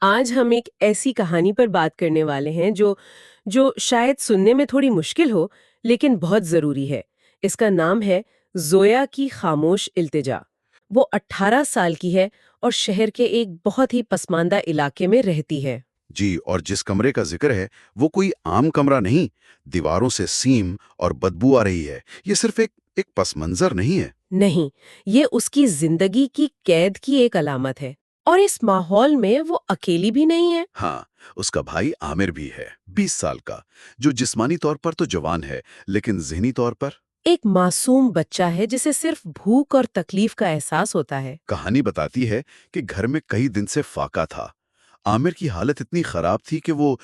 آج ہم ایک ایسی کہانی پر بات کرنے والے ہیں جو شاید سننے میں تھوڑی مشکل ہو لیکن بہت ضروری ہے۔ اس کا نام ہے زویا کی خاموش التجا۔ وہ 18 سال کی ہے اور شہر کے ایک بہت ہی پسماندہ علاقے میں رہتی ہے۔ جی، اور جس کمرے کا ذکر ہے وہ کوئی عام کمرہ نہیں، دیواروں سے سیم اور بدبو آ رہی ہے۔ یہ صرف ایک پس منظر نہیں ہے۔ نہیں، یہ اس کی زندگی کی قید کی ایک علامت ہے، اور اس ماحول میں وہ اکیلی بھی نہیں ہے۔ ہاں، اس کا بھائی عامر بھی ہے، 20 سال کا، جو جسمانی طور پر تو جوان ہے لیکن ذہنی طور پر ایک معصوم بچہ ہے جسے صرف بھوک اور تکلیف کا احساس ہوتا ہے۔ کہانی بتاتی ہے کہ گھر میں کئی دن سے فاقہ تھا۔ عامر کی حالت اتنی خراب تھی کہ وہ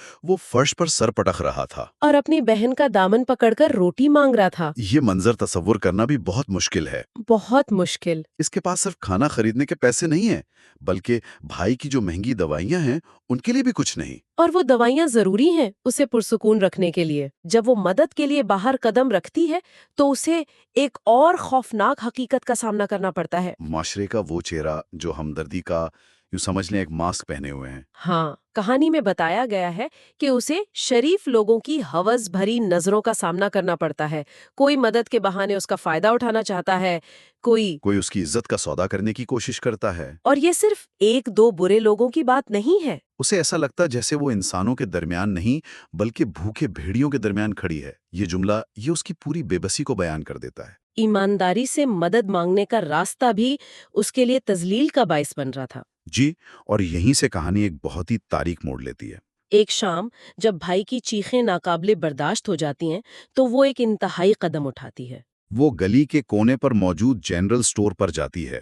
فرش پر سر پٹک رہا تھا۔ اور اپنی بہن کا دامن پکڑ کر روٹی مانگ رہا تھا۔ یہ منظر تصور کرنا بھی بہت مشکل ہے۔ بہت مشکل۔ اس کے پاس صرف کھانا خریدنے کے پیسے نہیں ہیں، بلکہ بھائی کی جو مہنگی دوائیاں ہیں ان کے لیے بھی کچھ نہیں۔ اور وہ دوائیاں ضروری ہیں اسے پرسکون رکھنے کے لیے۔ جب وہ مدد کے لیے باہر قدم رکھتی ہے تو اسے ایک اور خوفناک حقیقت کا سامنا کرنا پڑتا ہے۔ معاشرے کا وہ چہرہ جو ہمدردی کا، یوں سمجھ لیں، ایک ماسک پہنے ہوئے ہیں۔ ہاں، کہانی میں بتایا گیا ہے کہ اسے شریف لوگوں کی ہوس بھری نظروں کا سامنا کرنا پڑتا ہے۔ کوئی مدد کے بہانے اس کا فائدہ اٹھانا چاہتا ہے، کوئی اس کی عزت کا سودا کرنے کی کوشش کرتا ہے۔ اور یہ صرف ایک دو برے لوگوں کی بات نہیں ہے۔ اسے ایسا لگتا جیسے وہ انسانوں کے درمیان نہیں بلکہ بھوکے بھیڑیوں کے درمیان کھڑی ہے۔ یہ جملہ اس کی پوری بے بسی کو بیان کر دیتا ہے۔ ایمانداری سے مدد مانگنے کا راستہ بھی اس کے لیے تذلیل کا باعث بن رہا تھا۔ جی، اور یہیں سے کہانی ایک بہت ہی تاریک موڑ لیتی ہے۔ ایک شام جب بھائی کی چیخیں ناقابل برداشت ہو جاتی ہیں تو وہ ایک انتہائی قدم اٹھاتی ہے۔ وہ گلی کے کونے پر موجود جنرل سٹور پر جاتی ہے۔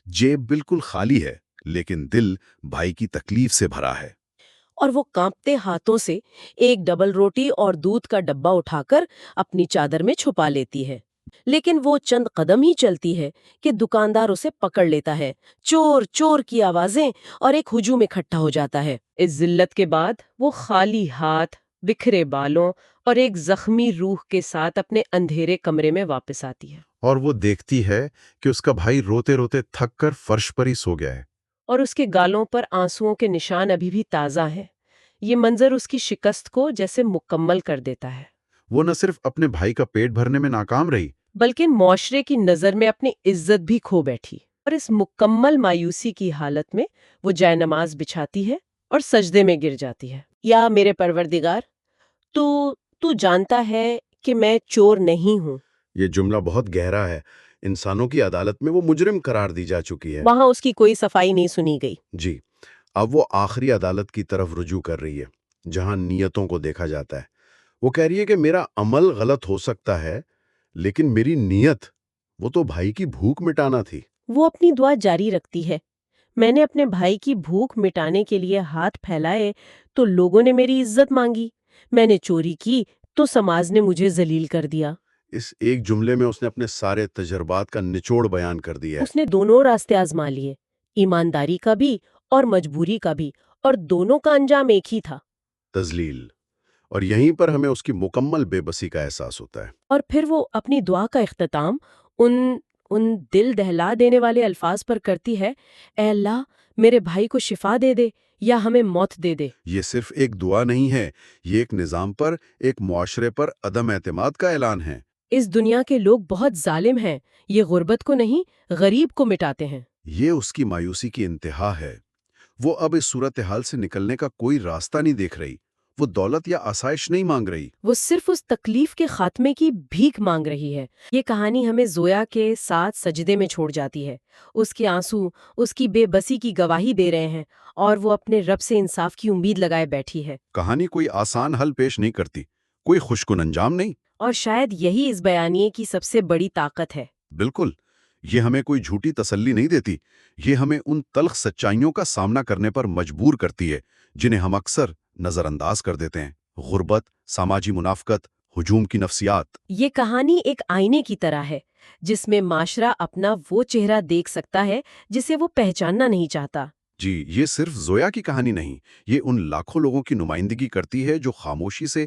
جیب بالکل خالی ہے لیکن دل بھائی کی تکلیف سے بھرا ہے۔ اور وہ کانپتے ہاتھوں سے ایک ڈبل روٹی اور دودھ کا ڈبہ اٹھا کر اپنی چادر میں چھپا لیتی ہے۔ لیکن وہ چند قدم ہی چلتی ہے کہ دکاندار اسے پکڑ لیتا ہے۔ چور چور کی آوازیں اور ایک ہجوم اکٹھا ہو جاتا ہے۔ اس ذلت کے بعد وہ خالی ہاتھ، بکھرے بالوں اور ایک زخمی روح کے ساتھ اپنے اندھیرے کمرے میں واپس آتی ہے۔ اور وہ دیکھتی ہے کہ اس کا بھائی روتے روتے تھک کر فرش پر ہی سو گیا ہے۔ اور اس کے گالوں پر آنسوؤں کے نشان ابھی بھی تازہ ہیں۔ یہ منظر اس کی شکست کو جیسے مکمل کر دیتا ہے۔ وہ نہ صرف اپنے بھائی کا پیٹ بھرنے میں ناکام رہی، بلکہ معاشرے کی نظر میں اپنی عزت بھی کھو بیٹھی۔ اور اس مکمل مایوسی کی حالت میں وہ جائے نماز بچھاتی ہے اور سجدے میں گر جاتی ہے۔ یا میرے پروردگار، تو جانتا ہے کہ میں چور نہیں ہوں۔ یہ جملہ بہت گہرا ہے۔ انسانوں کی عدالت میں وہ مجرم قرار دی جا چکی ہے۔ وہاں اس کی کوئی صفائی نہیں سنی گئی۔ جی، اب وہ آخری عدالت کی طرف رجوع کر رہی ہے، جہاں نیتوں کو دیکھا جاتا ہے۔ وہ کہہ رہی ہے کہ میرا عمل غلط ہو سکتا ہے لیکن میری نیت، وہ تو بھائی کی بھوک مٹانا تھی۔ وہ اپنی دعا جاری رکھتی ہے۔ میں نے اپنے بھائی کی بھوک مٹانے کے لیے ہاتھ پھیلائے تو لوگوں نے میری عزت مانگی، میں نے چوری کی تو سماج نے مجھے ذلیل کر دیا۔ اس ایک جملے میں اس نے اپنے سارے تجربات کا نچوڑ بیان کر دیا ہے۔ اس نے دونوں راستے آزما لیے، ایمانداری کا بھی اور مجبوری کا بھی، اور دونوں کا انجام ایک ہی تھا، تذلیل۔ اور یہیں پر ہمیں اس کی مکمل بے بسی کا احساس ہوتا ہے۔ اور پھر وہ اپنی دعا کا اختتام ان دل دہلا دینے والے الفاظ پر کرتی ہے: اے اللہ، میرے بھائی کو شفا دے دے یا ہمیں موت دے دے۔ یہ صرف ایک دعا نہیں ہے، یہ ایک نظام پر، ایک معاشرے پر عدم اعتماد کا اعلان ہے۔ اس دنیا کے لوگ بہت ظالم ہیں، یہ غربت کو نہیں غریب کو مٹاتے ہیں۔ یہ اس کی مایوسی کی انتہا ہے۔ وہ اب اس صورتحال سے نکلنے کا کوئی راستہ نہیں دیکھ رہی۔ وہ دولت یا آسائش نہیں مانگ رہی۔ وہ صرف اس تکلیف کے خاتمے کی بھیک مانگ رہی ہے۔ یہ کہانی ہمیں زویا کے ساتھ سجدے میں چھوڑ جاتی ہے۔ اس کے آنسو اس کی بے بسی کی گواہی دے رہے ہیں اور وہ اپنے رب سے انصاف کی امید لگائے بیٹھی ہے۔ کہانی کوئی آسان حل پیش نہیں کرتی، کوئی خوشکن انجام نہیں۔ اور شاید یہی اس بیانیے کی سب سے بڑی طاقت ہے۔ بالکل، یہ ہمیں کوئی جھوٹی تسلی نہیں دیتی، یہ ہمیں ان تلخ سچائیوں کا سامنا کرنے پر مجبور کرتی ہے جنہیں ہم اکثر نظر انداز کر دیتے ہیں۔ غربت، سماجی منافقت، ہجوم کی نفسیات۔ یہ کہانی ایک آئینے کی طرح ہے جس میں معاشرہ اپنا وہ چہرہ دیکھ سکتا ہے جسے وہ پہچاننا نہیں چاہتا۔ جی، یہ صرف زویا کی کہانی نہیں، یہ ان لاکھوں لوگوں کی نمائندگی کرتی ہے جو خاموشی سے